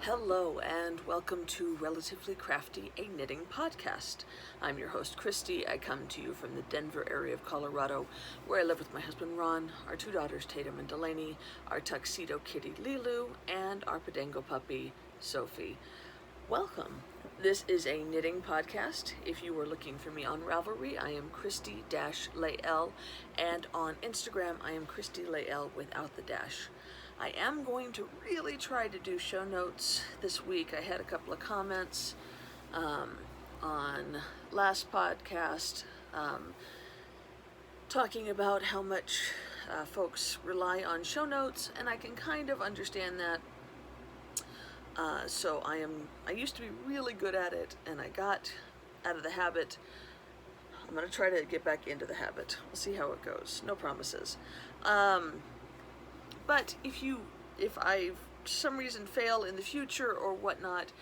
Hello and welcome to Relatively Crafty, a knitting podcast. I'm your host, Cristi. I come to you from the Denver area of Colorado, where I live with my husband, Ron, our two daughters, Tatum and Delaney, our tuxedo kitty, Lilu, and our Podengo puppy, Sophie. Welcome. This is a knitting podcast. If you were looking for me on Ravelry, I am Cristi-Lael, and on Instagram, I am Cristi-Lael without the dash. I am going to really try to do show notes this week. I had a couple of comments on last podcast talking about how much folks rely on show notes, and I can kind of understand that. So I used to be really good at it, and I got out of the habit. I'm going to try to get back into the habit. We'll see how it goes. No promises. But if I, for some reason, fail in the future or whatnot,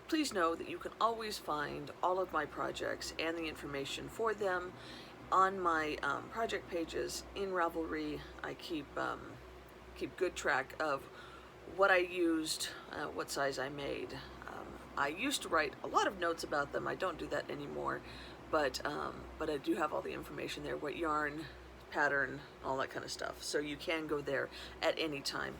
please know that you can always find all of my projects and the information for them on my project pages in Ravelry. I keep good track of what I used, what size I made. I used to write a lot of notes about them. I don't do that anymore, but I do have all the information there, what yarn, pattern, all that kind of stuff. So you can go there at any time.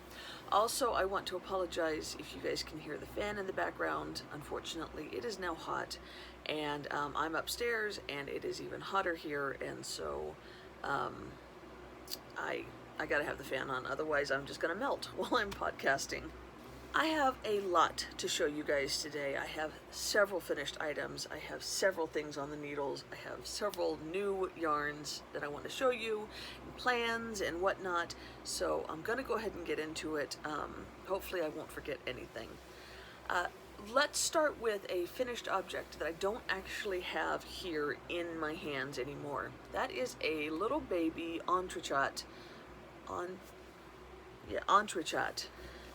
Also, I want to apologize if you guys can hear the fan in the background. Unfortunately, it is now hot, and I'm upstairs, and it is even hotter here, and so I gotta have the fan on, otherwise I'm just gonna melt while I'm podcasting. I have a lot to show you guys today. I have several finished items. I have several things on the needles. I have several new yarns that I want to show you, and plans and whatnot. So I'm going to go ahead and get into it. Hopefully I won't forget anything. Let's start with a finished object that I don't actually have here in my hands anymore. That is a little baby entrechat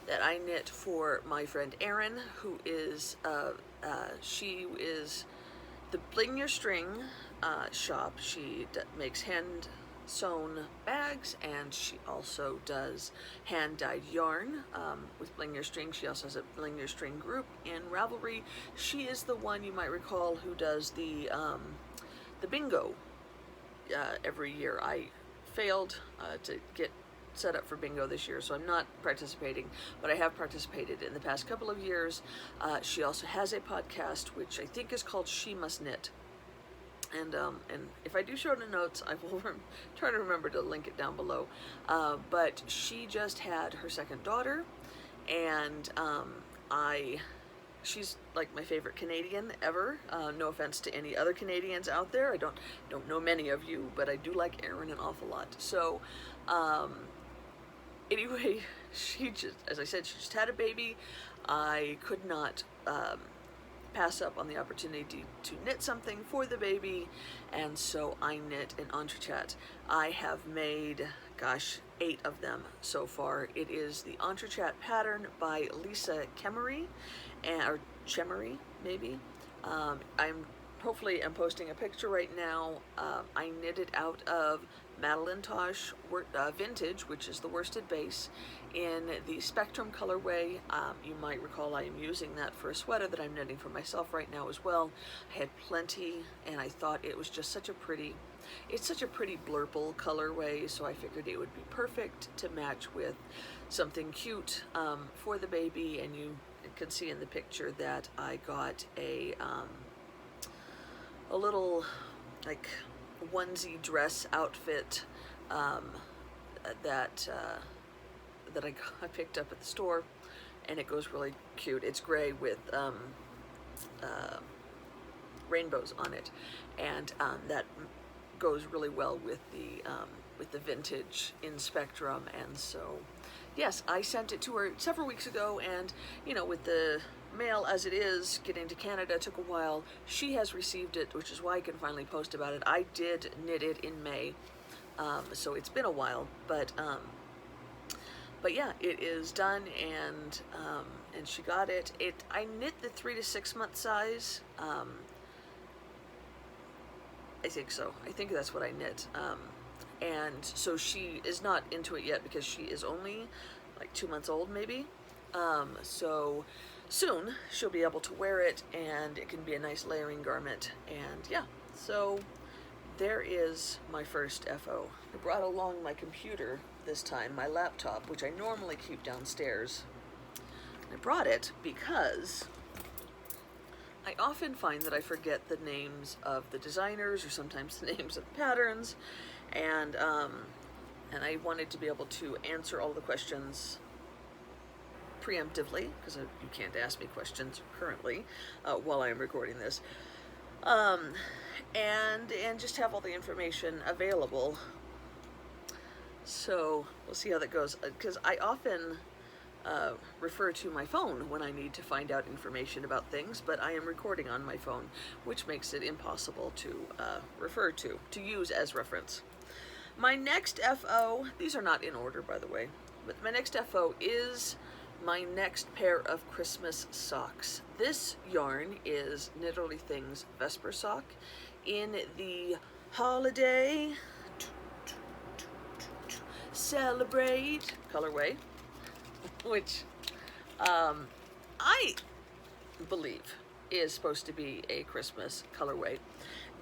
that I knit for my friend Erin, who is, she is the Bling Your String shop. She makes hand-sewn bags, and she also does hand-dyed yarn with Bling Your String. She also has a Bling Your String group in Ravelry. She is the one, you might recall, who does the bingo every year. I failed to get set up for bingo this year, so I'm not participating, but I have participated in the past couple of years. She also has a podcast, which I think is called She Must Knit, and if I do show the notes, I will try to remember to link it down below. But she just had her second daughter, and she's like my favorite Canadian ever. No offense to any other Canadians out there. I don't know many of you, but I do like Erin an awful lot. So anyway, as I said, she just had a baby. I could not pass up on the opportunity to knit something for the baby, and so I knit an entrechat. I have made, 8 of them so far. It is the entrechat pattern by Lisa Chemery, or Chemery, maybe. I'm posting a picture right now. I knit it out of Madeline Tosh Vintage, which is the worsted base, in the Spectrum colorway. You might recall I am using that for a sweater that I'm knitting for myself right now as well. I had plenty, and I thought it was just such a pretty blurple colorway, so I figured it would be perfect to match with something cute for the baby. And you can see in the picture that I got a little like onesie dress outfit that I picked up at the store, and it goes really cute. It's gray with rainbows on it, and that goes really well with the vintage in Spectrum. And so yes, I sent it to her several weeks ago, and with the mail as it is, getting to Canada took a while. She has received it, which is why I can finally post about it. I did knit it in May, so it's been a while, but yeah, it is done, and she got it. I knit the 3 to 6 month size. I think so. I think that's what I knit. And so she is not into it yet because she is only like 2 months old, maybe. So soon she'll be able to wear it, and it can be a nice layering garment. And yeah, so there is my first FO. I brought along my computer this time, my laptop, which I normally keep downstairs. I brought it because I often find that I forget the names of the designers, or sometimes the names of the patterns, and I wanted to be able to answer all the questions preemptively, because you can't ask me questions currently while I'm recording this, and just have all the information available. So we'll see how that goes, because I often refer to my phone when I need to find out information about things, but I am recording on my phone, which makes it impossible to refer to use as reference. My next FO, these are not in order, by the way, but my next FO is my next pair of Christmas socks. This yarn is Knitterly Things Vesper sock in the Holiday Celebrate colorway, which I believe is supposed to be a Christmas colorway.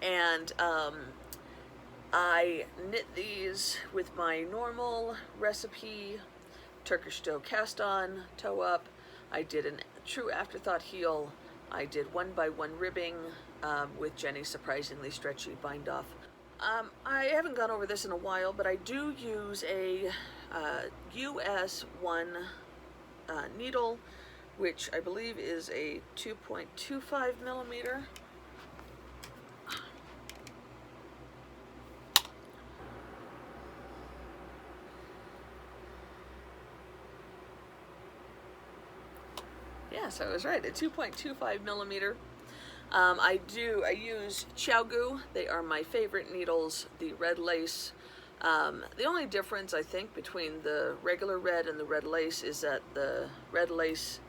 And I knit these with my normal recipe Turkish toe cast on, toe up. I did a true afterthought heel. I did 1x1 ribbing with Jenny's surprisingly stretchy bind off. I haven't gone over this in a while, but I do use a US 1 needle, which I believe is a 2.25 millimeter. Yes, I was right, a 2.25 millimeter. I use Xiaogu. They are my favorite needles, the red lace. The only difference, I think, between the regular red and the red lace is that the red lace,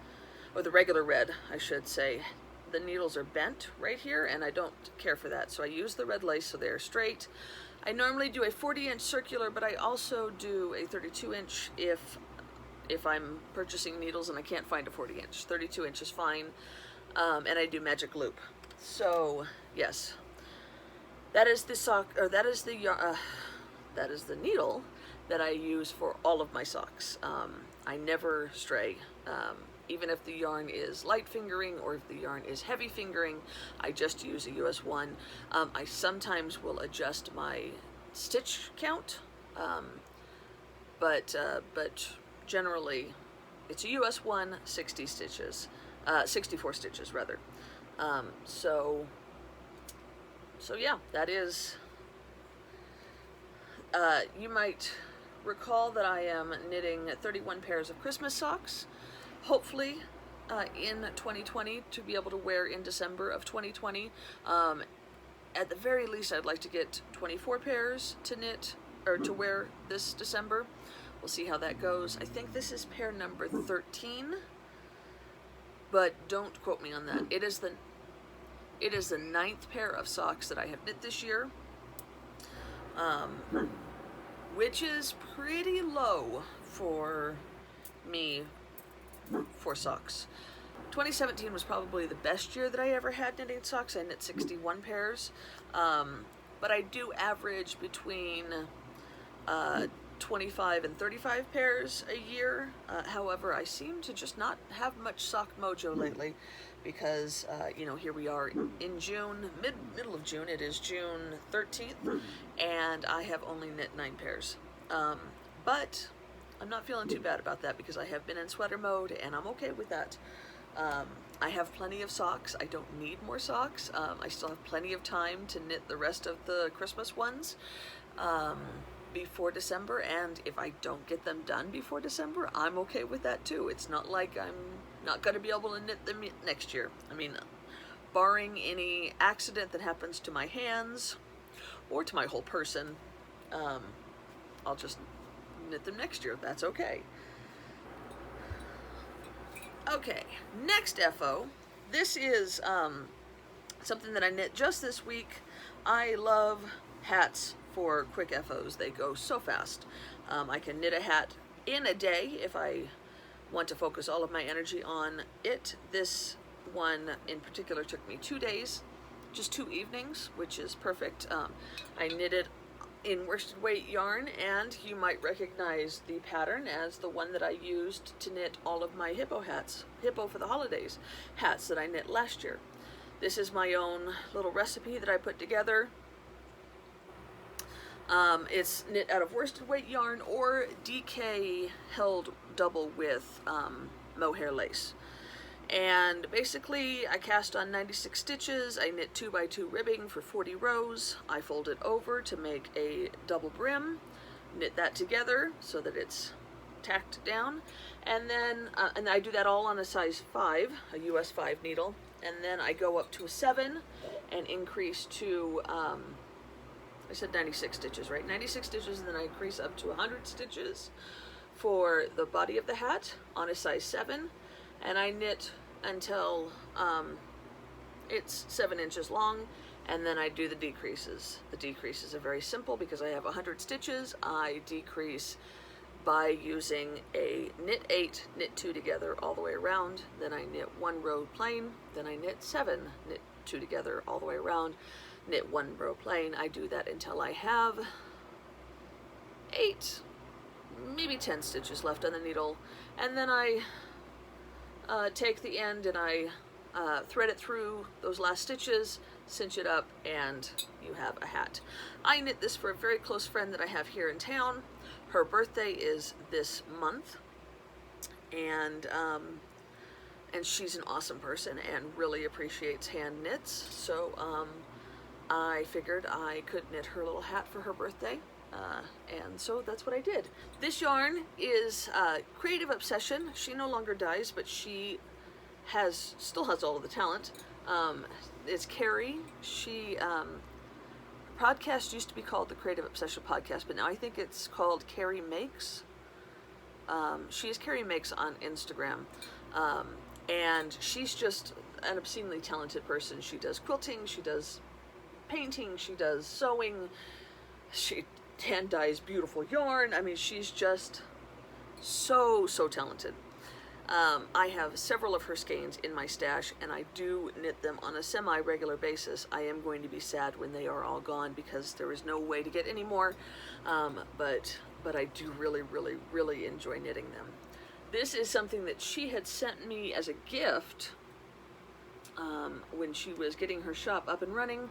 or the regular red, I should say, the needles are bent right here, and I don't care for that. So I use the red lace so they're straight. I normally do a 40-inch circular, but I also do a 32-inch if I'm purchasing needles and I can't find a 40-inch. 32-inch is fine. And I do magic loop. So yes, that is the sock, or that is the needle that I use for all of my socks. I never stray, even if the yarn is light fingering or if the yarn is heavy fingering. I just use a US 1. I sometimes will adjust my stitch count, but generally it's a US 1, 60 stitches. 64 stitches rather. So yeah, that is, you might recall that I am knitting 31 pairs of Christmas socks, hopefully in 2020, to be able to wear in December of 2020. At the very least, I'd like to get 24 pairs to knit, or to wear this December. We'll see how that goes. I think this is pair number 13. But don't quote me on that. It is the 9th pair of socks that I have knit this year, which is pretty low for me for socks. 2017 was probably the best year that I ever had knitting socks. I knit 61 pairs, but I do average between 25 and 35 pairs a year. However, I seem to just not have much sock mojo lately, because you know, here we are in June, middle of June. It is June 13th, and I have only knit 9 pairs. But I'm not feeling too bad about that, because I have been in sweater mode, and I'm okay with that. I have plenty of socks. I don't need more socks. I still have plenty of time to knit the rest of the Christmas ones before December, and if I don't get them done before December, I'm okay with that too. It's not like I'm not going to be able to knit them next year. I mean, barring any accident that happens to my hands or to my whole person, I'll just knit them next year. That's okay. Okay, next FO. This is something that I knit just this week. I love hats for quick FOs. They go so fast. I can knit a hat in a day if I want to focus all of my energy on it. This one in particular took me 2 days, just 2 evenings, which is perfect. I knitted in worsted weight yarn, and you might recognize the pattern as the one that I used to knit all of my hippo for the holidays hats that I knit last year. This is my own little recipe that I put together. It's knit out of worsted weight yarn or DK held double with mohair lace. And basically I cast on 96 stitches, I knit 2x2 ribbing for 40 rows, I fold it over to make a double brim, knit that together so that it's tacked down, and then and I do that all on a size 5, a US 5 needle, and then I go up to a 7 and increase to, I said 96 stitches, right? 96 stitches, and then I increase up to 100 stitches for the body of the hat on a size 7, and I knit until it's 7 inches long, and then I do the decreases. The decreases are very simple because I have 100 stitches. I decrease by using a knit 8, knit 2 together all the way around, then I knit 1 row plain, then I knit 7, knit 2 together all the way around, knit 1 row plain. I do that until I have 8, maybe 10 stitches left on the needle, and then I take the end and I thread it through those last stitches, cinch it up, and you have a hat. I knit this for a very close friend that I have here in town. Her birthday is this month, and she's an awesome person and really appreciates hand knits, so I figured I could knit her little hat for her birthday. And so that's what I did. This yarn is Creative Obsession. She no longer dyes, but she still has all of the talent. It's Carrie. Her podcast used to be called the Creative Obsession Podcast, but now I think it's called Carrie Makes. She is Carrie Makes on Instagram. And she's just an obscenely talented person. She does quilting, she does painting, she does sewing, she hand dyes beautiful yarn. I mean, she's just so talented. I have several of her skeins in my stash, and I do knit them on a semi-regular basis. I am going to be sad when they are all gone because there is no way to get any more, but I do really enjoy knitting them. This is something that she had sent me as a gift when she was getting her shop up and running,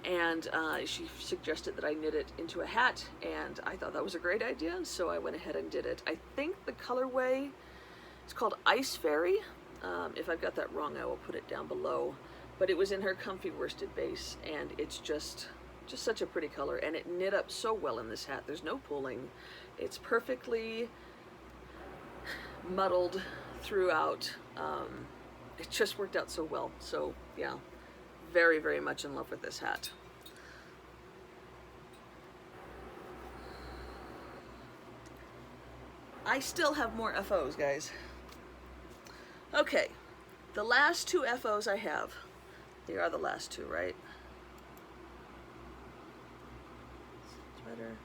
and she suggested that I knit it into a hat, and I thought that was a great idea, so I went ahead and did it. I think the colorway is called Ice Fairy. If I've got that wrong, I will put it down below, but it was in her comfy worsted base, and it's just such a pretty color, and it knit up so well in this hat. There's no pulling. It's perfectly muddled throughout. It just worked out so well. So yeah, very much in love with this hat. I still have more FOs, guys. Okay, the last 2 FOs I have, they are the last 2, right? Sweater.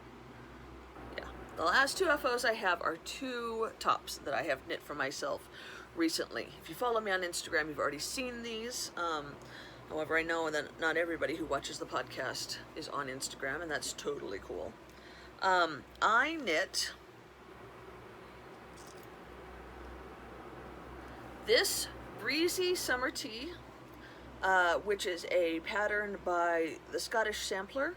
Yeah, the last 2 FOs I have are 2 tops that I have knit for myself recently. If you follow me on Instagram, you've already seen these. However, I know that not everybody who watches the podcast is on Instagram, and that's totally cool. I knit this Breezy Summer Tea, which is a pattern by the Scottish Sampler,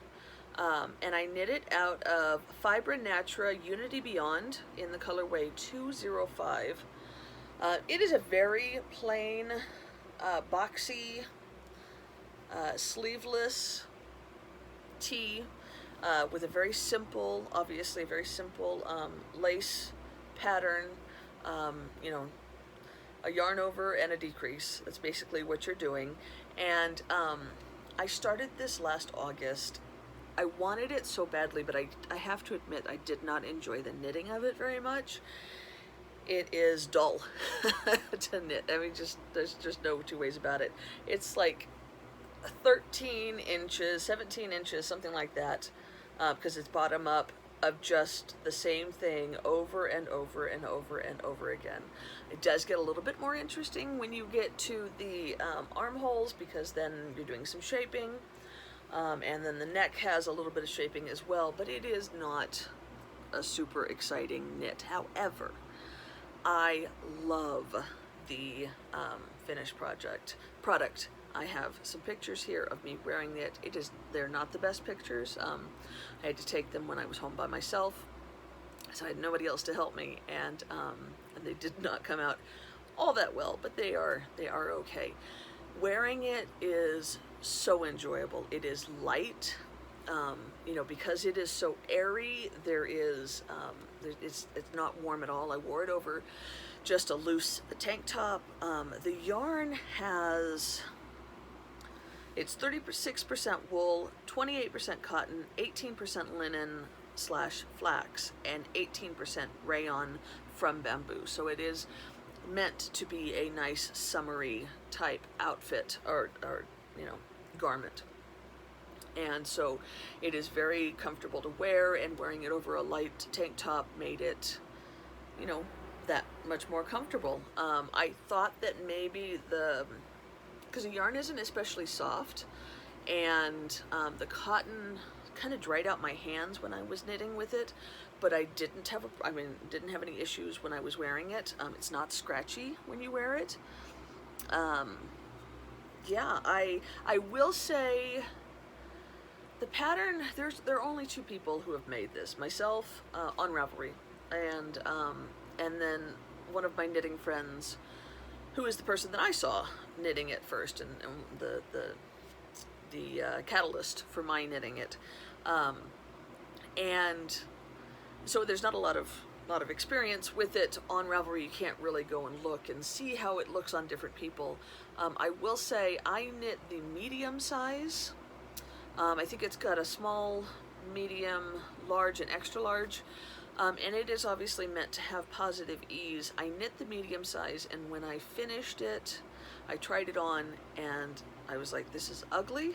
and I knit it out of Fibra Natura Unity Beyond in the colorway 205. It is a very plain, boxy, sleeveless tee with a very simple, obviously very simple lace pattern, you know, a yarn over and a decrease. That's basically what you're doing. And I started this last August. I wanted it so badly, but I have to admit I did not enjoy the knitting of it very much. It is dull to knit. I mean, there's just no two ways about it. It's like 13 inches, 17 inches, something like that, because it's bottom up, of just the same thing over and over and over and over again. It does get a little bit more interesting when you get to the armholes, because then you're doing some shaping, and then the neck has a little bit of shaping as well, but it is not a super exciting knit. However, I love the finished product. I have some pictures here of me wearing it. They're not the best pictures. I had to take them when I was home by myself, so I had nobody else to help me, and they did not come out all that well, but they are okay. Wearing it is so enjoyable. It is light, you know, because it is so airy. It's not warm at all. I wore it over just a loose tank top. The yarn has, it's 36% wool, 28% cotton, 18% linen / flax, and 18% rayon from bamboo. So it is meant to be a nice summery type outfit, or you know, garment. And so it is very comfortable to wear, and wearing it over a light tank top made it, you know, that much more comfortable. I thought that maybe because the yarn isn't especially soft, and the cotton kind of dried out my hands when I was knitting with it, but I didn't have any issues when I was wearing it. It's not scratchy when you wear it. Yeah, I will say the pattern, there are only 2 people who have made this, myself on Ravelry, and then one of my knitting friends, who is the person that I saw knitting it first, and the catalyst for my knitting it. And so there's not a lot of experience with it on Ravelry. You can't really go and look and see how it looks on different people. I will say I knit the medium size. I think it's got a small, medium, large, and extra large. And it is obviously meant to have positive ease. I knit the medium size, and when I finished it, I tried it on, and I was like, this is ugly.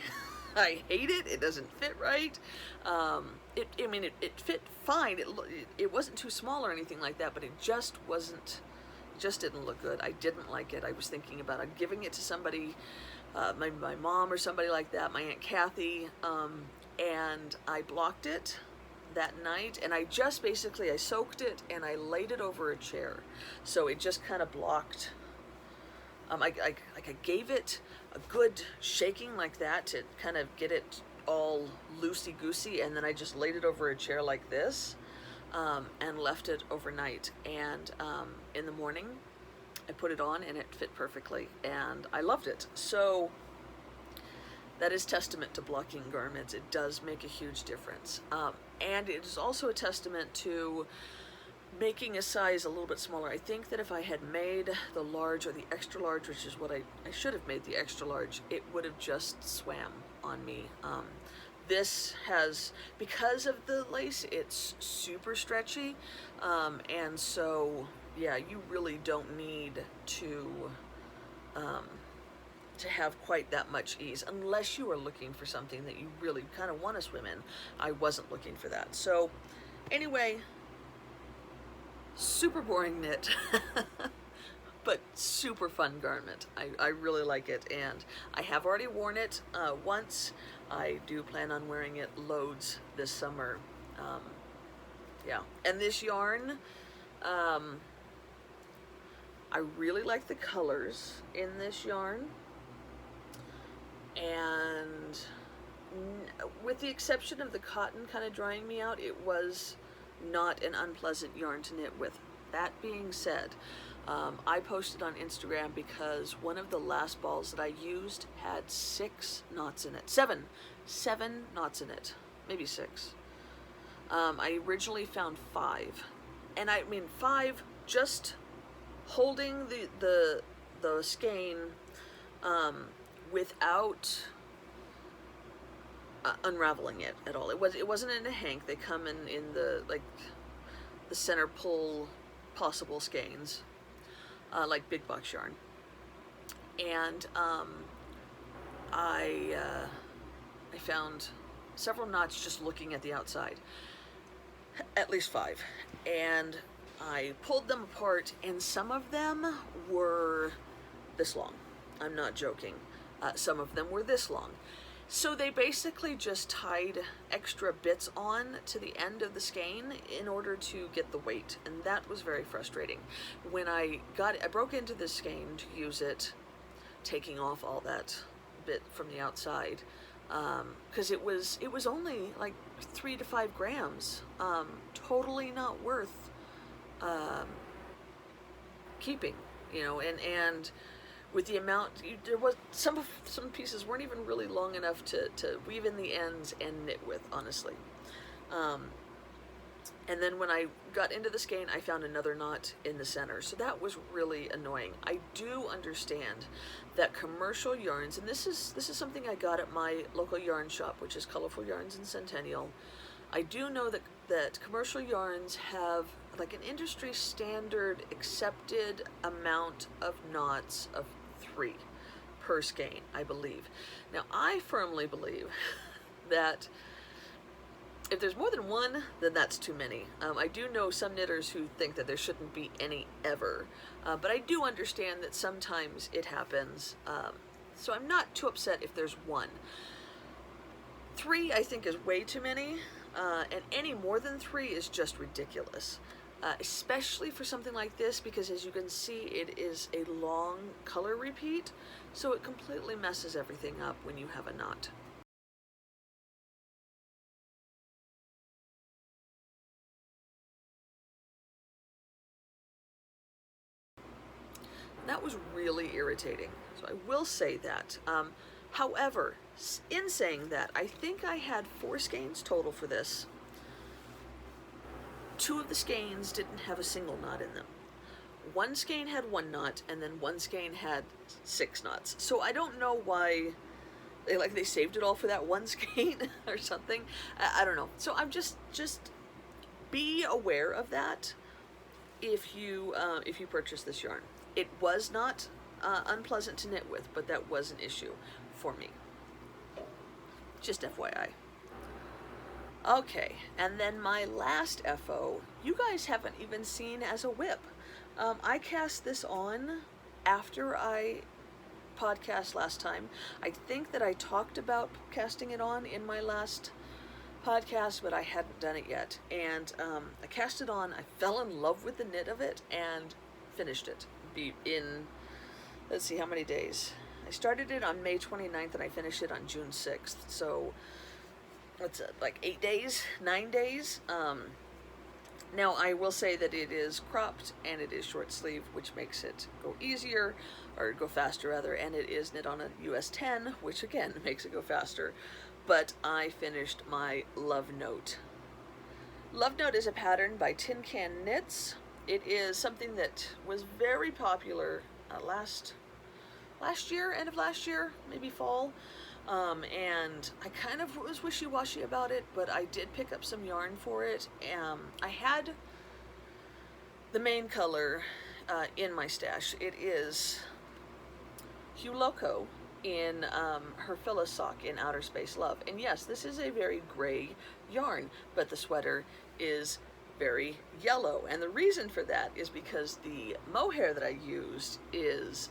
I hate it. It doesn't fit right. It fit fine. It wasn't too small or anything like that, but it just didn't look good. I didn't like it. I was thinking about giving it to somebody, my mom or somebody like that, my Aunt Kathy, and I blocked it that night, and I soaked it and I laid it over a chair, so it just kind of blocked. I gave it a good shaking like that to kind of get it all loosey-goosey, and then I just laid it over a chair like this, and left it overnight, and in the morning I put it on and it fit perfectly, and I loved it. So that is testament to blocking garments. It does make a huge difference, and it is also a testament to making a size a little bit smaller. I think that if I had made the large or the extra large, which is what I should have made the extra large, it would have just swam on me. This has, because of the lace, it's super stretchy, and so yeah, you really don't need to have quite that much ease, unless you are looking for something that you really kind of want to swim in. I wasn't looking for that. So anyway, super boring knit, but super fun garment. I really like it, and I have already worn it once. I do plan on wearing it loads this summer. Yeah, and this yarn, I really like the colors in this yarn, and with the exception of the cotton kind of drying me out, it was not an unpleasant yarn to knit with. That being said, I posted on Instagram because one of the last balls that I used had 6 knots in it. Seven knots in it, maybe 6. I originally found 5, and I mean 5 just holding the skein without unraveling it at all. It wasn't in a hank. They come in the the center pull possible skeins, like big box yarn, and I found several knots just looking at the outside. at least 5. And I pulled them apart, and some of them were this long. I'm not joking. Some of them were this long. So they basically just tied extra bits on to the end of the skein in order to get the weight, and that was very frustrating. When I broke into this skein to use it, taking off all that bit from the outside, because it was only like 3 to 5 grams, totally not worth keeping, you know, and with the amount, there was some pieces weren't even really long enough to weave in the ends and knit with, honestly. And then when I got into the skein, I found another knot in the center, so that was really annoying. I do understand that commercial yarns, and this is something I got at my local yarn shop, which is Colorful Yarns in Centennial. I do know that commercial yarns have like an industry standard accepted amount of knots of 3 per skein, I believe. Now, I firmly believe that if there's more than 1, then that's too many. I do know some knitters who think that there shouldn't be any ever, but I do understand that sometimes it happens, so I'm not too upset if there's 1. 3, I think, is way too many, and any more than 3 is just ridiculous. Especially for something like this, because as you can see, it is a long color repeat, so it completely messes everything up when you have a knot. That was really irritating, so I will say that. However, in saying that, I think I had 4 skeins total for this. 2 of the skeins didn't have a single knot in them. 1 skein had 1 knot, and then 1 skein had 6 knots. So I don't know why they saved it all for that 1 skein or something. I don't know. So I'm just be aware of that if you purchase this yarn. It was not unpleasant to knit with, but that was an issue for me. Just FYI. Okay, and then my last FO, you guys haven't even seen as a whip. I cast this on after I podcast last time. I think that I talked about casting it on in my last podcast, but I hadn't done it yet. And I cast it on, I fell in love with the knit of it, and finished it in, let's see how many days. I started it on May 29th, and I finished it on June 6th, so what's it, like 8 days, 9 days? Now I will say that it is cropped and it is short sleeve, which makes it go easier, or go faster rather, and it is knit on a US 10, which again makes it go faster. But I finished my Love Note. Love Note is a pattern by Tin Can Knits. It is something that was very popular last year, end of last year, maybe fall. And I kind of was wishy-washy about it, but I did pick up some yarn for it. I had the main color in my stash. It is Hue Loco in her Phyllis sock in Outer Space Love. And yes, this is a very gray yarn, but the sweater is very yellow. And the reason for that is because the mohair that I used is,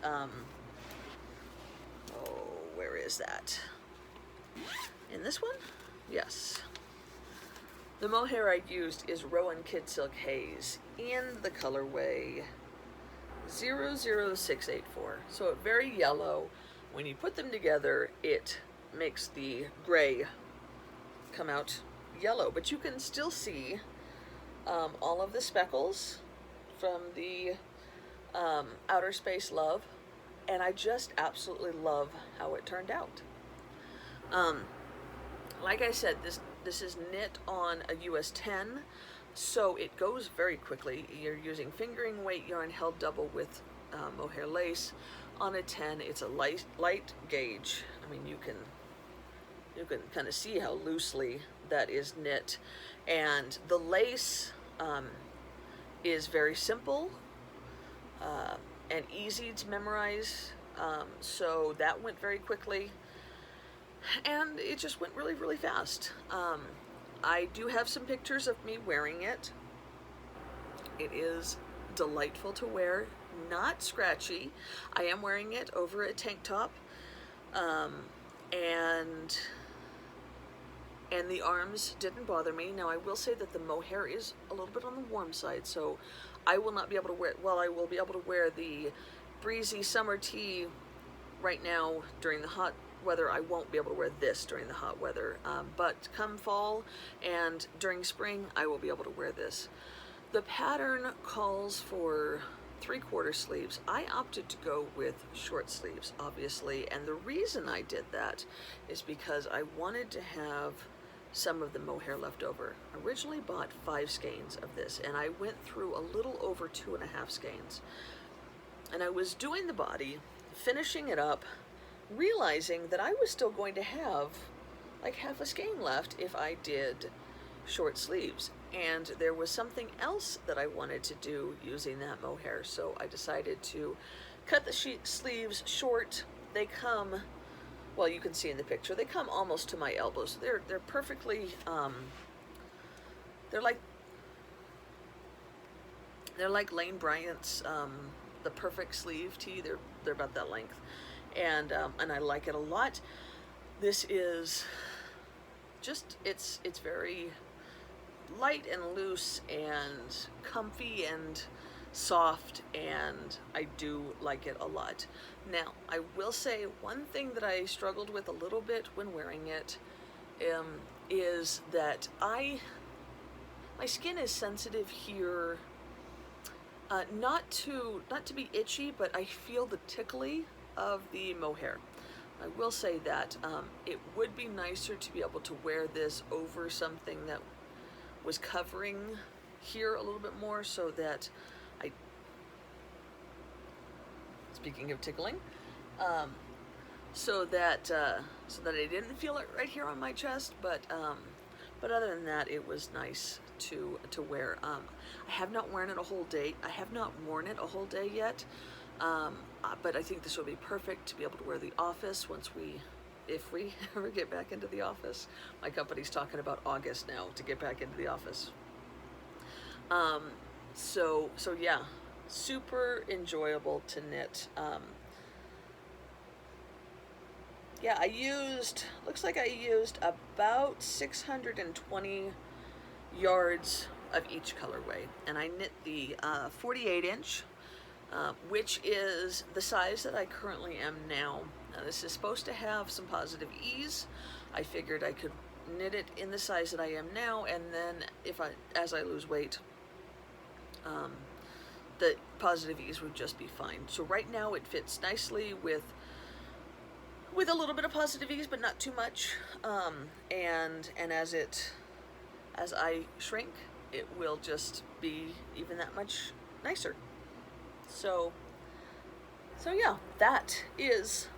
where is that? In this one? Yes. The mohair I used is Rowan Kid Silk Haze in the colorway 00684. So very yellow. When you put them together, it makes the gray come out yellow, but you can still see all of the speckles from the Outer Space Love, and I just absolutely love how it turned out. Like I said, this is knit on a US 10, so it goes very quickly. You're using fingering weight yarn held double with mohair lace. On a 10, it's a light gauge. I mean, you can kind of see how loosely that is knit, and the lace is very simple and easy to memorize, so that went very quickly, and it just went really, really fast. I do have some pictures of me wearing it. It is delightful to wear, not scratchy. I am wearing it over a tank top, and the arms didn't bother me. Now I will say that the mohair is a little bit on the warm side, so I will not be able to wear, well, I will be able to wear the Breezy summer tee right now during the hot weather. I won't be able to wear this during the hot weather, but come fall and during spring, I will be able to wear this. The pattern calls for 3/4 sleeves. I opted to go with short sleeves, obviously, and the reason I did that is because I wanted to have some of the mohair left over. I originally bought 5 skeins of this, and I went through a little over 2.5 skeins. And I was doing the body, finishing it up, realizing that I was still going to have like half a skein left if I did short sleeves. And there was something else that I wanted to do using that mohair, so I decided to cut the sleeves short. They come, well, you can see in the picture, they come almost to my elbows. They're perfectly, they're like Lane Bryant's the perfect sleeve tee. They're about that length, and I like it a lot. This is just, it's very light and loose and comfy and soft, and I do like it a lot. Now, I will say one thing that I struggled with a little bit when wearing it is that my skin is sensitive here, not to be itchy, but I feel the tickly of the mohair. I will say that it would be nicer to be able to wear this over something that was covering here a little bit more, so that speaking of tickling, so that I didn't feel it right here on my chest, but other than that, it was nice to wear. I have not worn it a whole day. I have not worn it a whole day yet, but I think this will be perfect to be able to wear the office if we ever get back into the office. My company's talking about August now to get back into the office. So yeah, super enjoyable to knit. Yeah, looks like I used about 620 yards of each colorway, and I knit the 48 inch, which is the size that I currently am now. Now this is supposed to have some positive ease. I figured I could knit it in the size that I am now, and then as I lose weight, the positive ease would just be fine. So right now it fits nicely with a little bit of positive ease, but not too much. And as I shrink, it will just be even that much nicer. So yeah, that is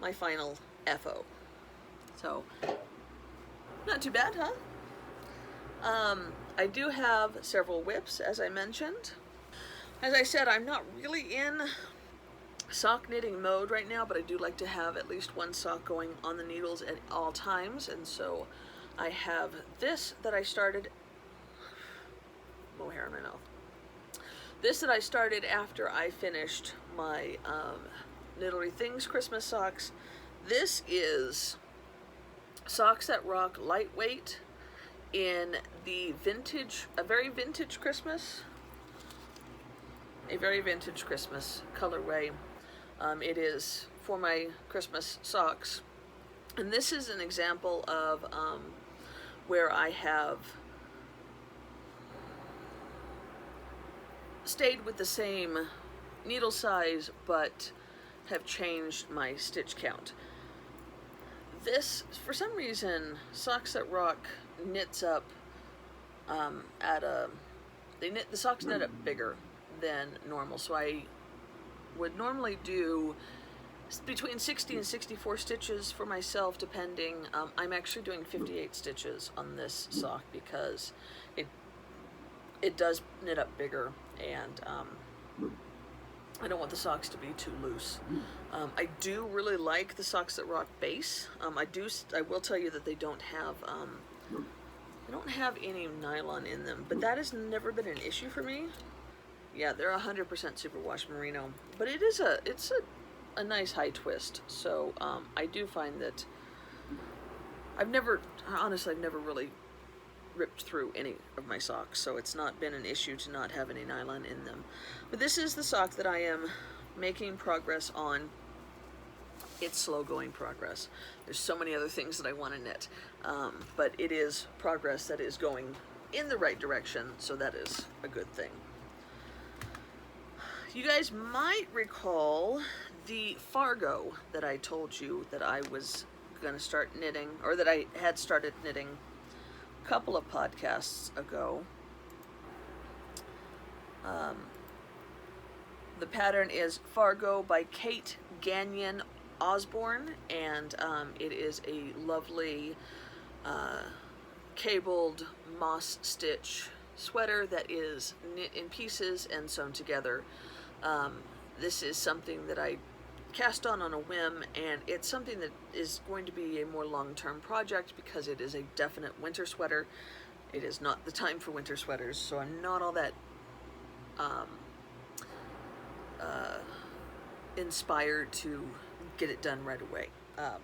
my final FO. So not too bad, huh? I do have several whips, as I mentioned. As I said, I'm not really in sock knitting mode right now, but I do like to have at least one sock going on the needles at all times, and so I have this that I started, mohair in my mouth. This that I started after I finished my Knittery Things Christmas socks. This is Socks That Rock Lightweight in the vintage, a very vintage Christmas colorway. It is for my Christmas socks, and this is an example of where I have stayed with the same needle size but have changed my stitch count. This, for some reason, Socks That Rock knits up the socks knit up bigger than normal, so I would normally do between 60 and 64 stitches for myself, depending. I'm actually doing 58 stitches on this sock because it does knit up bigger, and I don't want the socks to be too loose. I do really like the Socks That Rock base. I will tell you that they don't have I don't have any nylon in them, but that has never been an issue for me. Yeah, they're 100% superwash merino, but it's a nice high twist. So I do find that I've never really ripped through any of my socks, so it's not been an issue to not have any nylon in them. But this is the sock that I am making progress on. It's slow going progress. There's so many other things that I want to knit, but it is progress that is going in the right direction, so that is a good thing. You guys might recall the Fargo that I told you that I was going to start knitting, or that I had started knitting a couple of podcasts ago. The pattern is Fargo by Kate Gagnon Osborne, and it is a lovely cabled moss stitch sweater that is knit in pieces and sewn together. This is something that I cast on a whim, and it's something that is going to be a more long-term project because it is a definite winter sweater. It is not the time for winter sweaters, so I'm not all that inspired to get it done right away.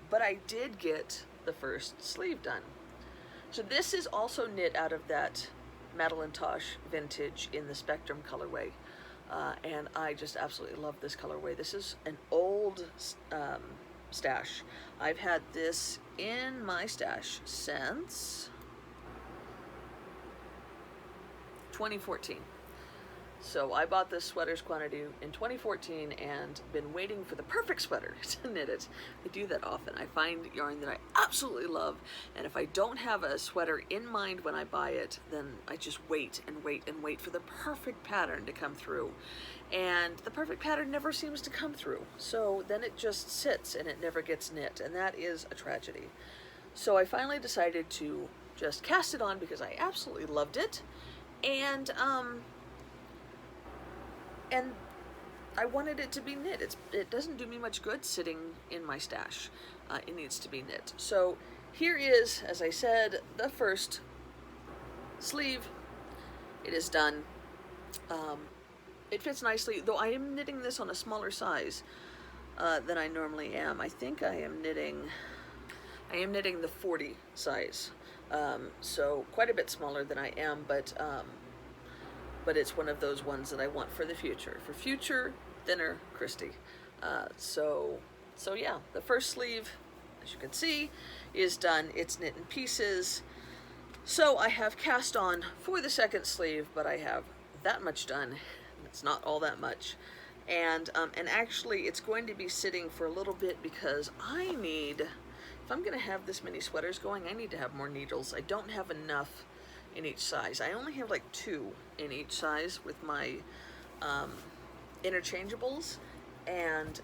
But I did get the first sleeve done. So this is also knit out of that Madeline Tosh vintage in the Spectrum colorway. And I just absolutely love this colorway. This is an old stash. I've had this in my stash since 2014. So I bought this sweater's quantity in 2014 and been waiting for the perfect sweater to knit it. I do that often. I find yarn that I absolutely love, and if I don't have a sweater in mind when I buy it, then I just wait and wait and wait for the perfect pattern to come through. And the perfect pattern never seems to come through. So then it just sits and it never gets knit, and that is a tragedy. So I finally decided to just cast it on because I absolutely loved it. And I wanted it to be knit. It doesn't do me much good sitting in my stash. It needs to be knit. So here is, as I said, the first sleeve. It is done. It fits nicely, though I am knitting this on a smaller size than I normally am. I think I am knitting the 40 size. So quite a bit smaller than I am, but it's one of those ones that I want for the future. For future, thinner Cristi. So yeah, the first sleeve, as you can see, is done. It's knit in pieces. So I have cast on for the second sleeve, but I have that much done. It's not all that much. And actually it's going to be sitting for a little bit because I need, if I'm gonna have this many sweaters going, I need to have more needles. I don't have enough in each size. I only have like 2 in each size with my interchangeables, and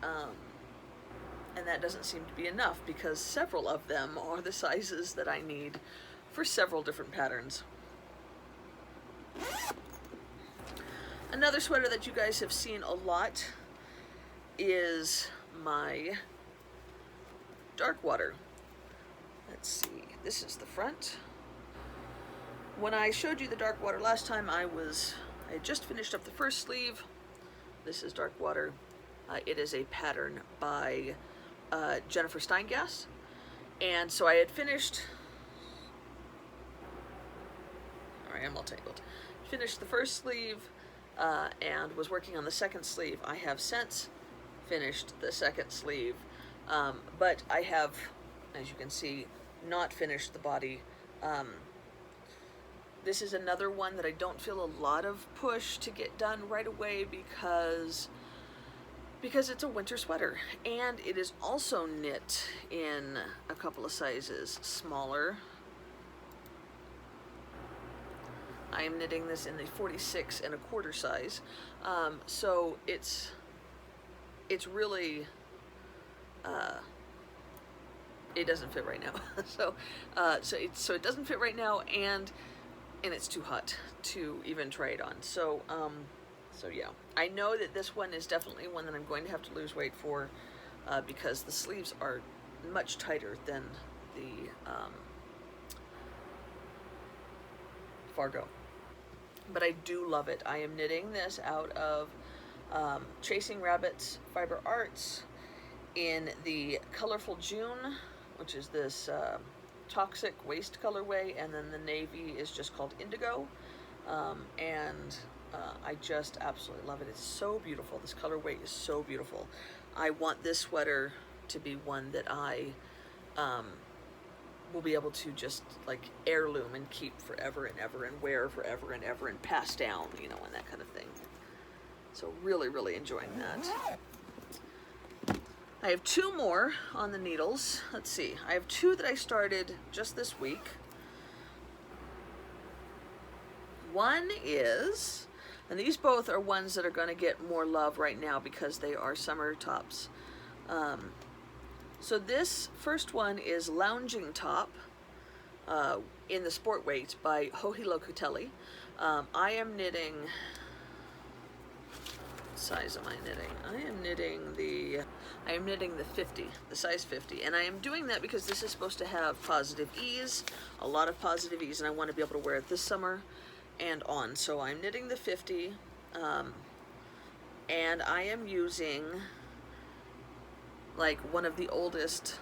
that doesn't seem to be enough because several of them are the sizes that I need for several different patterns. Another sweater that you guys have seen a lot is my dark water. Let's see, this is the front. When I showed you the dark water last time, I had just finished up the first sleeve. This is dark water. It is a pattern by Jennifer Steingass. And so I had finished, sorry, I'm all tangled. Finished the first sleeve and was working on the second sleeve. I have since finished the second sleeve, but I have, as you can see, not finished the body. This is another one that I don't feel a lot of push to get done right away because it's a winter sweater, and it is also knit in a couple of sizes smaller. I am knitting this in the 46 1/4 size, so it's really it doesn't fit right now. so it doesn't fit right now, and it's too hot to even try it on. So yeah, I know that this one is definitely one that I'm going to have to lose weight for because the sleeves are much tighter than Fargo. But I do love it. I am knitting this out of Chasing Rabbits Fiber Arts in the Colorful June, which is this toxic waste colorway, and then the navy is just called Indigo. I just absolutely love it. It's so beautiful. This colorway is so beautiful. I want this sweater to be one that I will be able to just like heirloom and keep forever and ever and wear forever and ever and pass down, you know, and that kind of thing. So really, really enjoying that. I have 2 more on the needles. Let's see. I have 2 that I started just this week. One is, and these both are ones that are going to get more love right now because they are summer tops. So this first one is Lounging Top in the Sport Weight by Hohilo Cutelli. I am knitting, what size am I knitting? I am knitting the 50, the size 50. And I am doing that because this is supposed to have positive ease, a lot of positive ease, and I want to be able to wear it this summer and on. So I'm knitting the 50, and I am using like one of the oldest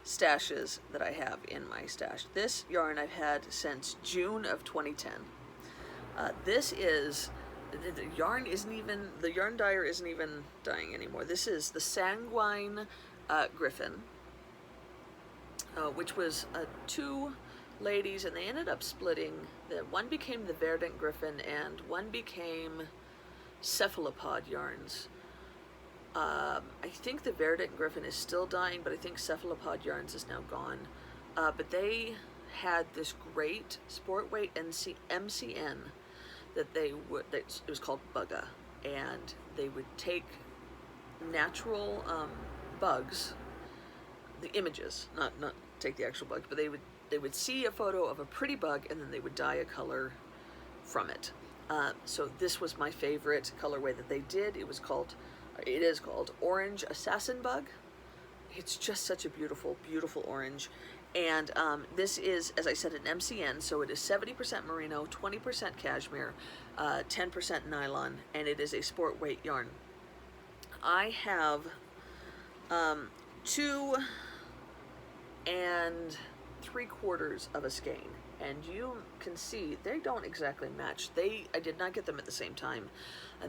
stashes that I have in my stash. This yarn I've had since June of 2010. This is, the yarn dyer isn't even dyeing anymore. This is the Sanguine Griffin, which was 2 ladies, and they ended up splitting. One became the Verdant Griffin and one became Cephalopod Yarns. I think the Verdant Griffin is still dying, but I think Cephalopod Yarns is now gone. But they had this great sport weight MCN that it was called Bugga, and they would take natural bugs, the images, not take the actual bug, but they would see a photo of a pretty bug and then they would dye a color from it. So this was my favorite colorway that they did. It is called Orange Assassin Bug. It's just such a beautiful, beautiful orange. And this is, as I said, an MCN, so it is 70% merino, 20% cashmere, 10% nylon, and it is a sport weight yarn. I have 2 3/4 of a skein, and you can see they don't exactly match. I did not get them at the same time.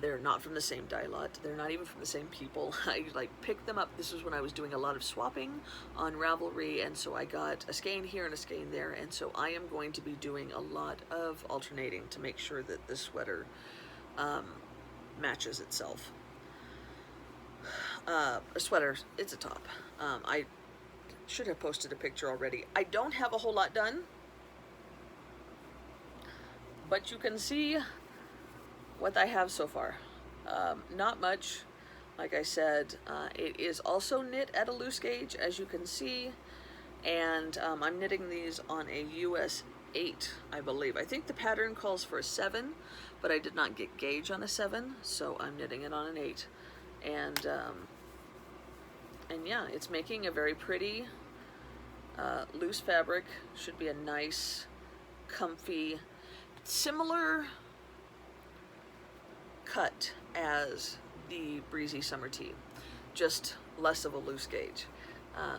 They're not from the same dye lot. They're not even from the same people. I picked them up. This was when I was doing a lot of swapping on Ravelry, and so I got a skein here and a skein there, and so I am going to be doing a lot of alternating to make sure that this sweater matches itself. A sweater, it's a top. I should have posted a picture already. I don't have a whole lot done, but you can see what I have so far. Not much. Like I said, it is also knit at a loose gauge, as you can see, and I'm knitting these on a US 8, I believe. I think the pattern calls for a 7, but I did not get gauge on a 7, so I'm knitting it on an 8. And yeah, it's making a very pretty loose fabric. Should be a nice, comfy, similar cut as the Breezy Summer Tee, just less of a loose gauge.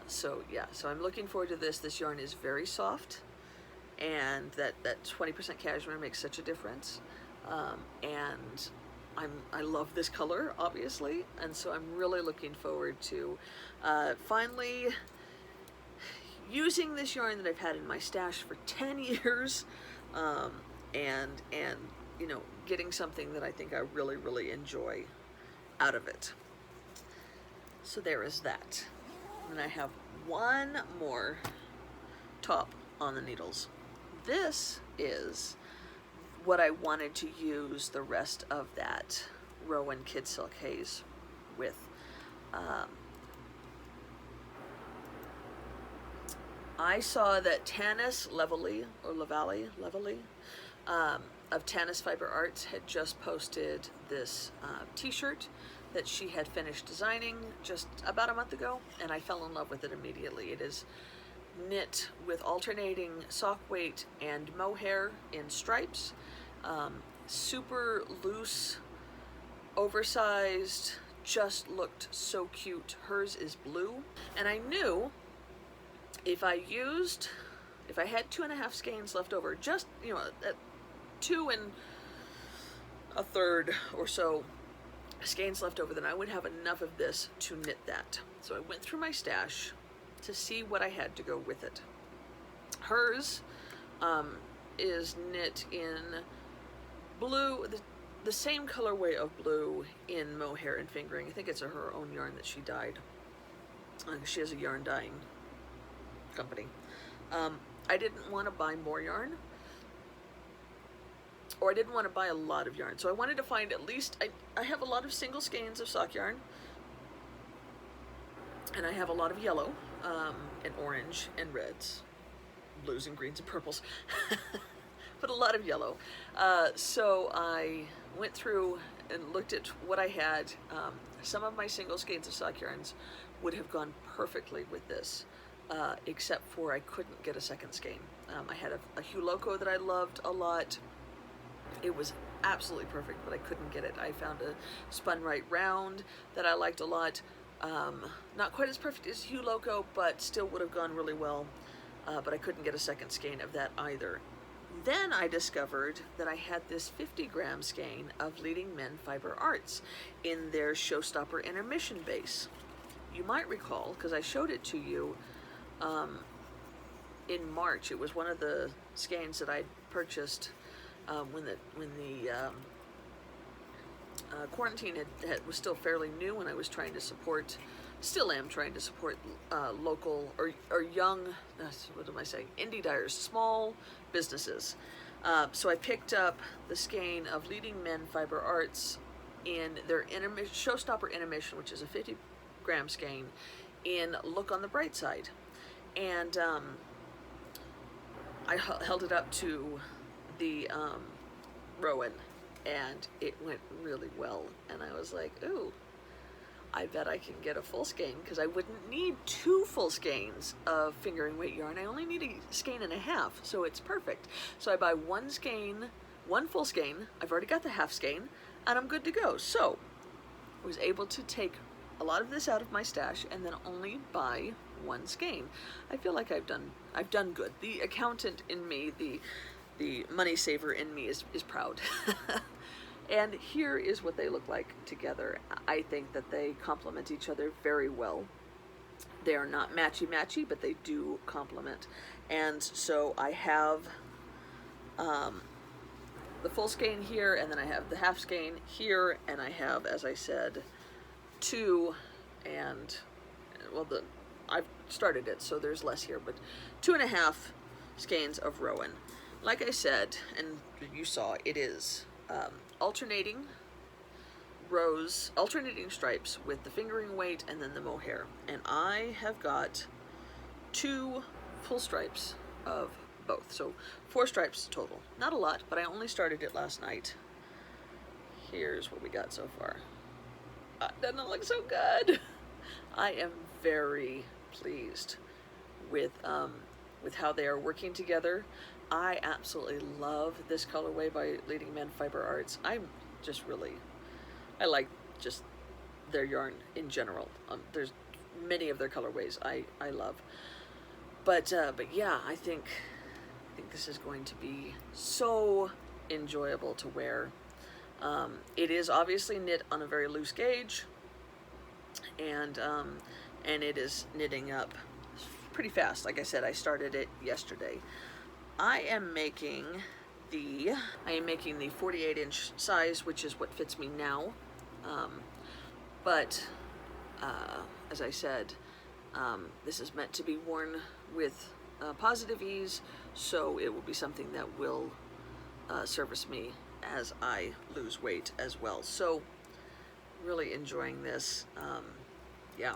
So yeah, so I'm looking forward to this. This yarn is very soft, and that 20% cashmere makes such a difference. And I love this color, obviously, and so I'm really looking forward to finally using this yarn that I've had in my stash for 10 years, and you know, getting something that I think I really, really enjoy out of it. So there is that. And I have one more top on the needles. This is what I wanted to use the rest of that Rowan Kid Silk Haze with. I saw that Tanis Levelly, or Levelly, of Tanis Fiber Arts had just posted this t-shirt that she had finished designing just about a month ago, and I fell in love with it immediately. It is knit with alternating sock weight and mohair in stripes. Super loose, oversized, just looked so cute. Hers is blue, and I knew if I had 2.5 skeins left over, just, you know, at 2 1/3 or so skeins left over, then I would have enough of this to knit that. So I went through my stash to see what I had to go with it. Hers is knit in blue, the same colorway of blue in mohair and fingering. I think it's her own yarn that she dyed. She has a yarn dyeing company. I didn't want to buy more yarn, or I didn't want to buy a lot of yarn, so I wanted to find at least, I have a lot of single skeins of sock yarn, and I have a lot of yellow, and orange and reds, blues and greens and purples, but a lot of yellow. So I went through and looked at what I had. Some of my single skeins of sock yarns would have gone perfectly with this, except for I couldn't get a second skein. I had a Hue Loco that I loved a lot. It was absolutely perfect, but I couldn't get it. I found a Spun Right Round that I liked a lot. Not quite as perfect as Hue Loco, but still would have gone really well. But I couldn't get a second skein of that either. Then I discovered that I had this 50-gram skein of Leading Men Fiber Arts in their Showstopper Intermission base. You might recall, because I showed it to you in March. It was one of the skeins that I purchased when the quarantine was still fairly new, and I was trying to support, still am trying to support local or young, what am I saying, indie dyers, small businesses. So I picked up the skein of Leading Men Fiber Arts in their Showstopper Intermission, which is a 50-gram skein, in Look on the Bright Side. And I held it up to the Rowan, and it went really well. And I was like, ooh, I bet I can get a full skein, because I wouldn't need 2 full skeins of fingering weight yarn. I only need a skein and a half, so it's perfect. So I buy 1 skein, 1 full skein. I've already got the half skein, and I'm good to go. So I was able to take a lot of this out of my stash and then only buy 1 skein. I feel like I've done good. The accountant in me, the money saver in me is proud. And here is what they look like together. I think that they complement each other very well. They are not matchy-matchy, but they do complement. And so I have the full skein here, and then I have the half skein here, and I have, as I said, 2, and, well, I've started it, so there's less here, but 2.5 skeins of Rowan. Like I said, and you saw, it is alternating rows, alternating stripes with the fingering weight and then the mohair. And I have got 2 full stripes of both, so 4 stripes total. Not a lot, but I only started it last night. Here's what we got so far. Doesn't it look so good? I am very pleased with how they are working together. I absolutely love this colorway by Leading Men Fiber Arts. I like just their yarn in general. There's many of their colorways I love. But yeah, I think this is going to be so enjoyable to wear. It is obviously knit on a very loose gauge, and it is knitting up pretty fast. Like I said, I started it yesterday. I am making the 48-inch size, which is what fits me now. But as I said, this is meant to be worn with positive ease, so it will be something that will service me as I lose weight as well. So really enjoying this. Yeah,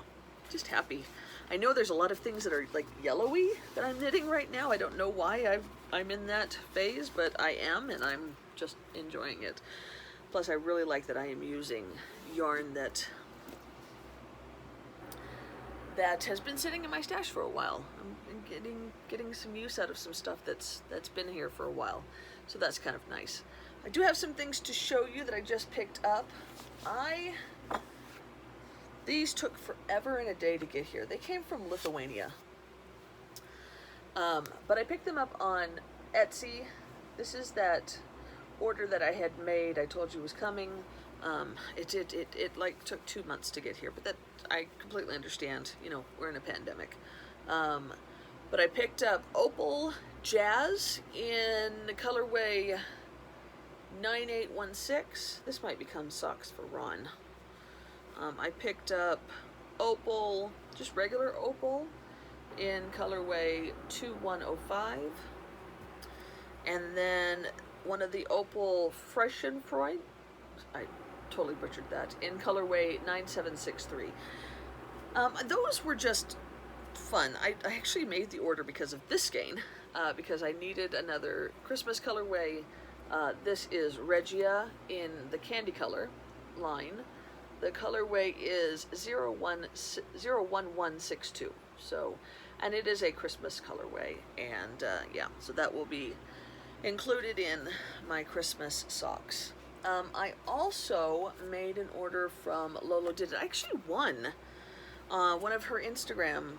just happy. I know there's a lot of things that are like yellowy that I'm knitting right now. I don't know why I'm in that phase, but I am, and I'm just enjoying it. Plus, I really like that I am using yarn that has been sitting in my stash for a while. I'm getting some use out of some stuff that's been here for a while. So that's kind of nice. I do have some things to show you that I just picked up. These took forever and a day to get here. They came from Lithuania. But I picked them up on Etsy. This is that order that I had made. I told you was coming. It like took 2 months to get here, but that I completely understand. You know, we're in a pandemic. But I picked up Opal Jazz in the colorway 9816. This might become socks for Ron. I picked up Opal, just regular Opal, in colorway 2105. And then one of the Opal Freshenfreud, I totally butchered that, in colorway 9763. Those were just fun. I actually made the order because of this skein, because I needed another Christmas colorway. This is Regia in the candy color line. The colorway is 01162. So, and it is a Christmas colorway, and yeah, so that will be included in my Christmas socks. I also made an order from Lolo Did It. I actually won one of her Instagram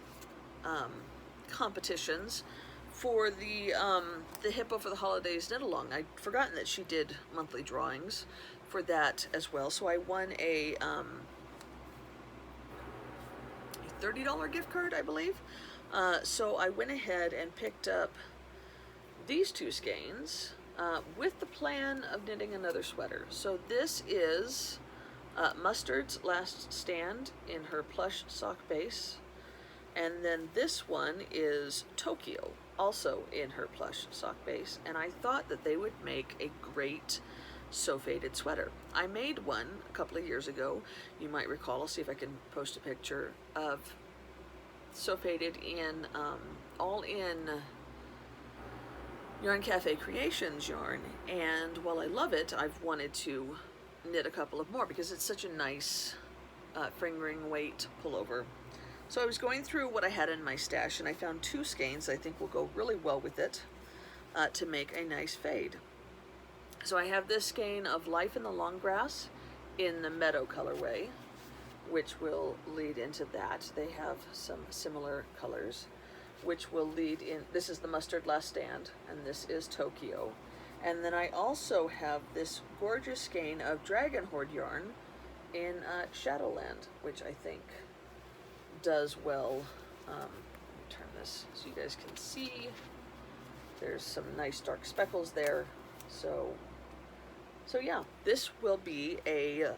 competitions for the Hippo for the Holidays knit along. I'd forgotten that she did monthly drawings for that as well, so I won a $30 gift card, I believe. So I went ahead and picked up these two skeins with the plan of knitting another sweater. So this is Mustard's Last Stand in her plush sock base, and then this one is Tokyo, also in her plush sock base, and I thought that they would make a great sew-faded sweater. I made one a couple of years ago. You might recall. I'll see if I can post a picture of sew-faded in all in Yarn Cafe Creations yarn, and while I love it, I've wanted to knit a couple of more because it's such a nice fingering weight pullover. So I was going through what I had in my stash, and I found two skeins I think will go really well with it to make a nice fade. So I have this skein of Life in the Long Grass in the Meadow colorway, which will lead into that. They have some similar colors, which will lead in, this is the Mustard Last Stand, and this is Tokyo. And then I also have this gorgeous skein of Dragon Horde yarn in Shadowland, which I think does well. Let me turn this so you guys can see. There's some nice dark speckles there. So yeah, this will be a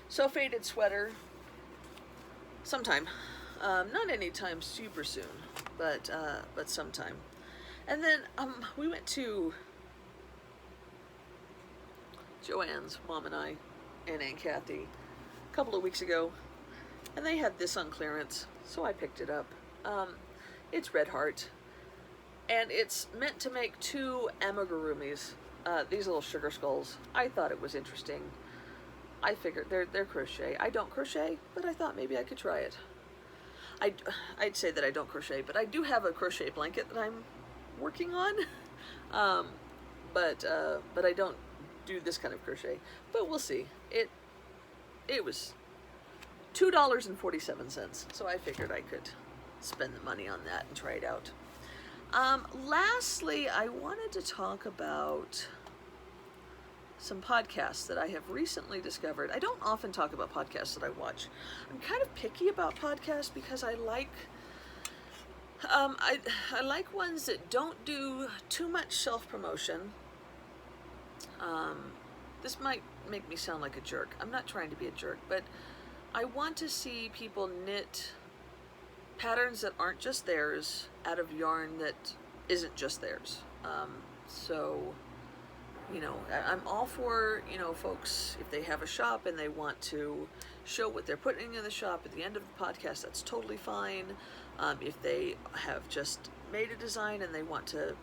sew-faded sweater sometime. Not anytime super soon, but sometime. And then we went to Joanne's, Mom and I, and Aunt Kathy a couple of weeks ago, and they had this on clearance, so I picked it up. It's Red Heart, and it's meant to make two amigurumis, these little sugar skulls. I thought it was interesting. I figured they're crochet. I don't crochet, but I thought maybe I could try it. I'd say that I don't crochet, but I do have a crochet blanket that I'm working on. But I don't do this kind of crochet. But we'll see. It was $2.47, so I figured I could spend the money on that and try it out. Lastly, I wanted to talk about some podcasts that I have recently discovered. I don't often talk about podcasts that I watch. I'm kind of picky about podcasts because I like I like ones that don't do too much self-promotion. This might make me sound like a jerk. I'm not trying to be a jerk, but I want to see people knit patterns that aren't just theirs out of yarn that isn't just theirs. So, you know, I'm all for, you know, folks, if they have a shop and they want to show what they're putting in the shop at the end of the podcast, that's totally fine. If they have just made a design and they want to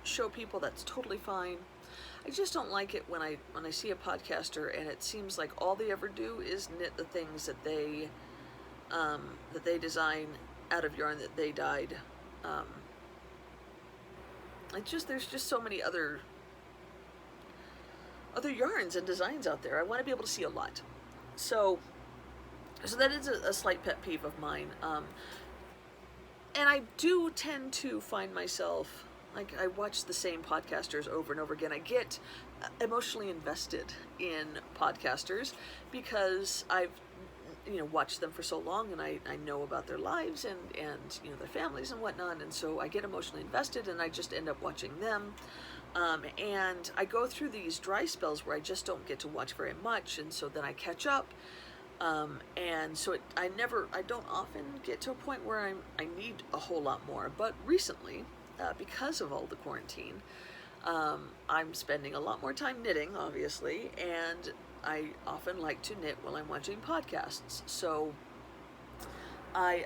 show people, that's totally fine. I just don't like it when I see a podcaster and it seems like all they ever do is knit the things that they design out of yarn that they dyed. There's just so many other yarns and designs out there. I want to be able to see a lot. So that is a slight pet peeve of mine. And I do tend to find myself, like, I watch the same podcasters over and over again. I get emotionally invested in podcasters because I've, watched them for so long, and I know about their lives and their families and whatnot, and so I get emotionally invested, and I just end up watching them. And I go through these dry spells where I just don't get to watch very much, and so then I catch up. And so I don't often get to a point where I need a whole lot more. But recently, because of all the quarantine, I'm spending a lot more time knitting, obviously, and I often like to knit while I'm watching podcasts. So I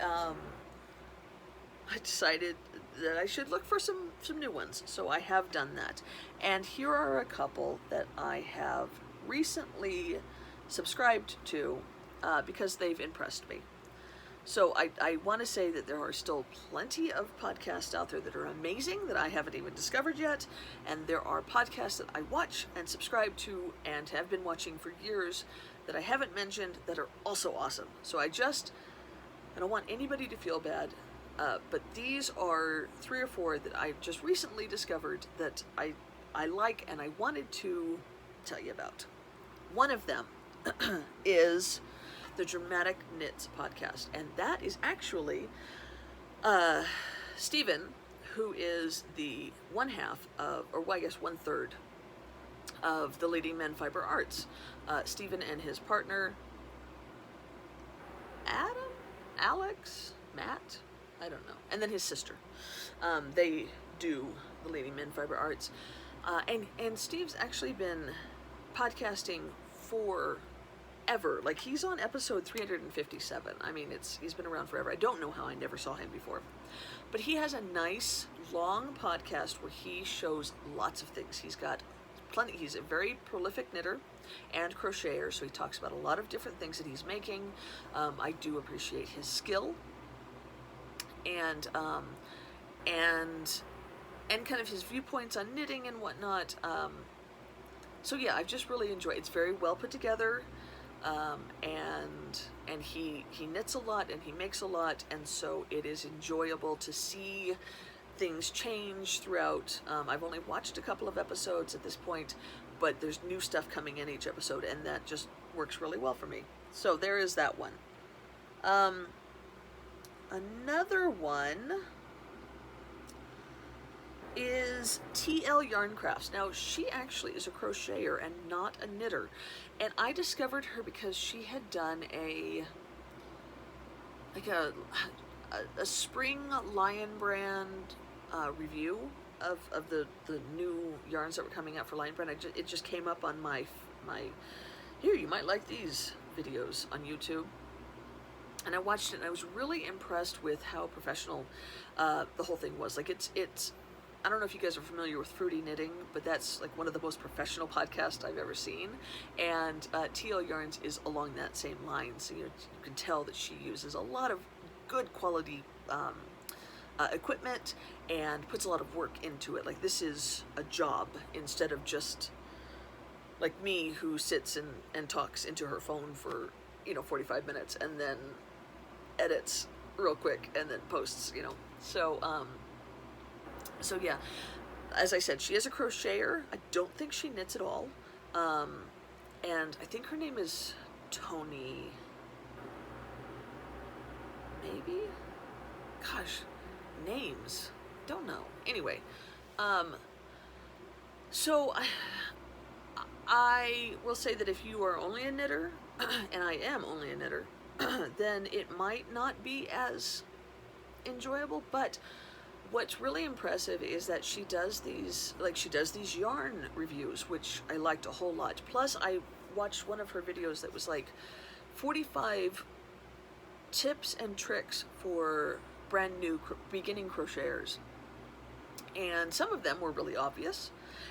decided that I should look for some new ones. So I have done that. And here are a couple that I have recently subscribed to because they've impressed me. So I want to say that there are still plenty of podcasts out there that are amazing that I haven't even discovered yet, and there are podcasts that I watch and subscribe to and have been watching for years that I haven't mentioned that are also awesome. So I don't want anybody to feel bad, but these are 3 or 4 that I just recently discovered that I like and I wanted to tell you about. One of them is the Dramatic Knits podcast, and that is actually Stephen, who is the one third of the Leading Men Fiber Arts. Stephen and his partner Alex, Matt, I don't know, and then his sister. They do the Leading Men Fiber Arts, and Steve's actually been podcasting for ever. Like, he's on episode 357. I mean, he's been around forever. I don't know how I never saw him before. But he has a nice, long podcast where he shows lots of things. He's got plenty. He's a very prolific knitter and crocheter, so he talks about a lot of different things that he's making. I do appreciate his skill. And kind of his viewpoints on knitting and whatnot. So yeah, I've just really enjoyed it. It's very well put together. And he knits a lot and he makes a lot, and so it is enjoyable to see things change throughout. I've only watched a couple of episodes at this point, but there's new stuff coming in each episode, and that just works really well for me. So there is that one. Another one is TL Yarn Crafts. Now, she actually is a crocheter and not a knitter, and I discovered her because she had done a spring Lion Brand review of the new yarns that were coming out for Lion Brand. It just came up on my here, you might like these videos on YouTube, and I watched it, and I was really impressed with how professional the whole thing was. Like, it's I don't know if you guys are familiar with Fruity Knitting, but that's like one of the most professional podcasts I've ever seen. And TL Yarns is along that same line. So you can tell that she uses a lot of good quality equipment and puts a lot of work into it. Like, this is a job instead of just like me, who sits and talks into her phone for 45 minutes and then edits real quick and then posts. So yeah, as I said, she is a crocheter. I don't think she knits at all. And I think her name is Tony. Maybe? Gosh, names. Don't know. Anyway, so I will say that if you are only a knitter, and I am only a knitter, then it might not be as enjoyable, but what's really impressive is that she does these yarn reviews, which I liked a whole lot. Plus, I watched one of her videos that was like 45 tips and tricks for brand new beginning crocheters. And some of them were really obvious,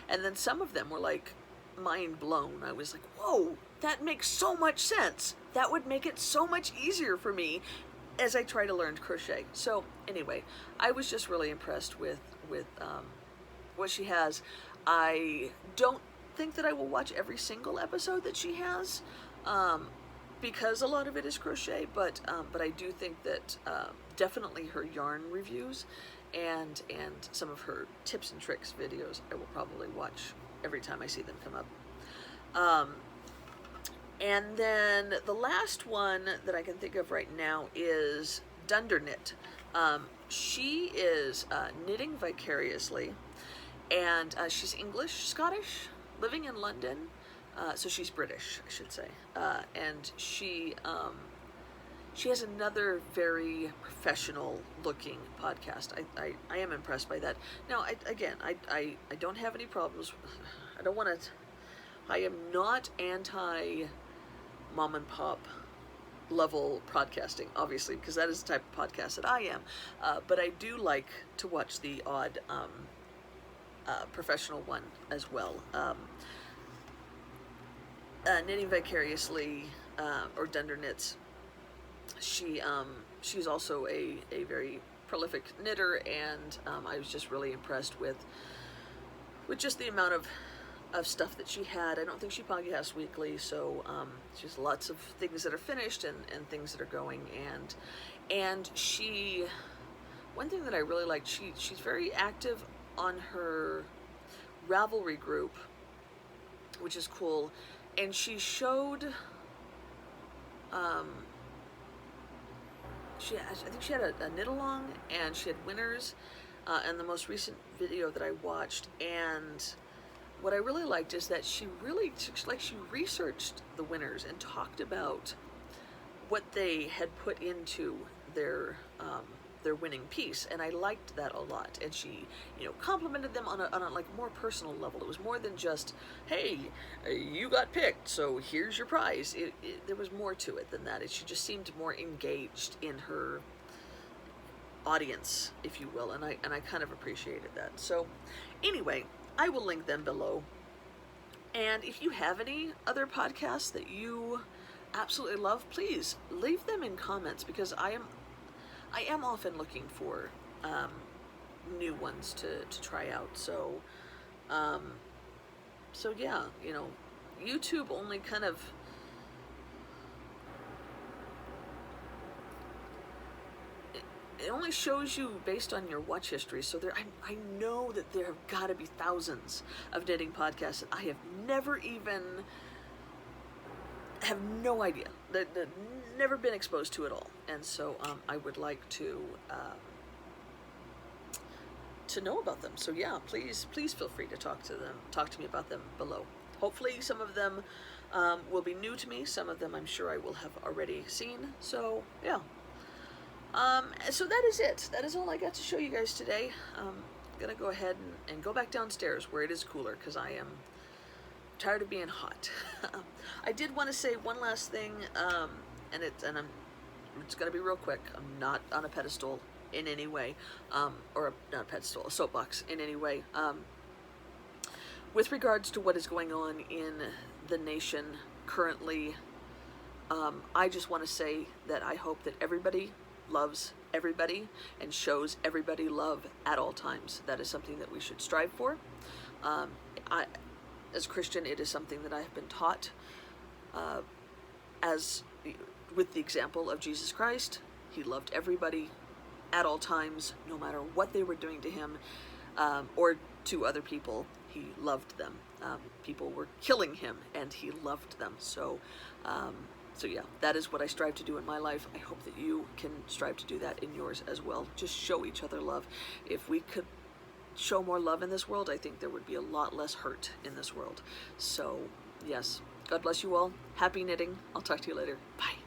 and then some of them were like mind blown. I was like, whoa, that makes so much sense. That would make it so much easier for me as I try to learn crochet. So anyway, I was just really impressed with what she has. I don't think that I will watch every single episode that she has, because a lot of it is crochet, but I do think that definitely her yarn reviews and some of her tips and tricks videos I will probably watch every time I see them come up. And then the last one that I can think of right now is Dundernit. She is knitting vicariously, and she's English, Scottish, living in London. So she's British, I should say. And she has another very professional looking podcast. I am impressed by that. Now, I don't have any problems. I am not anti mom and pop level podcasting, obviously, because that is the type of podcast that I am. But I do like to watch the odd professional one as well. Knitting Vicariously, or Dunder Knits. She's also a very prolific knitter, and I was just really impressed with just the amount of stuff that she had. I don't think she podcasts weekly, so she has lots of things that are finished and things that are going, and she, one thing that I really liked, she's very active on her Ravelry group, which is cool, and she showed I think she had a knit along, and she had winners, and the most recent video that I watched, and what I really liked is that she researched the winners and talked about what they had put into their winning piece, and I liked that a lot. And she, complimented them on a like more personal level. It was more than just, hey, you got picked, so here's your prize. There was more to it than that. She just seemed more engaged in her audience, if you will, and I kind of appreciated that. So anyway, I will link them below. And if you have any other podcasts that you absolutely love, please leave them in comments, because I am often looking for new ones to try out. So yeah, YouTube only kind of, it only shows you based on your watch history. So I know that there have got to be thousands of knitting podcasts that I have never even, have no idea, that never been exposed to at all. And so I would like to know about them. So yeah, please feel free to talk to me about them below. Hopefully some of them will be new to me. Some of them I'm sure I will have already seen. So yeah. So that is it. That is all I got to show you guys today. I'm gonna go ahead and go back downstairs where it is cooler, because I am tired of being hot. I did want to say one last thing, and it's gonna be real quick. I'm not on a pedestal in any way, or not a pedestal, a soapbox in any way. With regards to what is going on in the nation currently, I just want to say that I hope that everybody loves everybody and shows everybody love at all times. That is something that we should strive for. As a Christian, it is something that I have been taught, as with the example of Jesus Christ. He loved everybody at all times, no matter what they were doing to him, or to other people. He loved them. People were killing him, and he loved them. So yeah, that is what I strive to do in my life. I hope that you can strive to do that in yours as well. Just show each other love. If we could show more love in this world, I think there would be a lot less hurt in this world. So yes, God bless you all. Happy knitting. I'll talk to you later. Bye.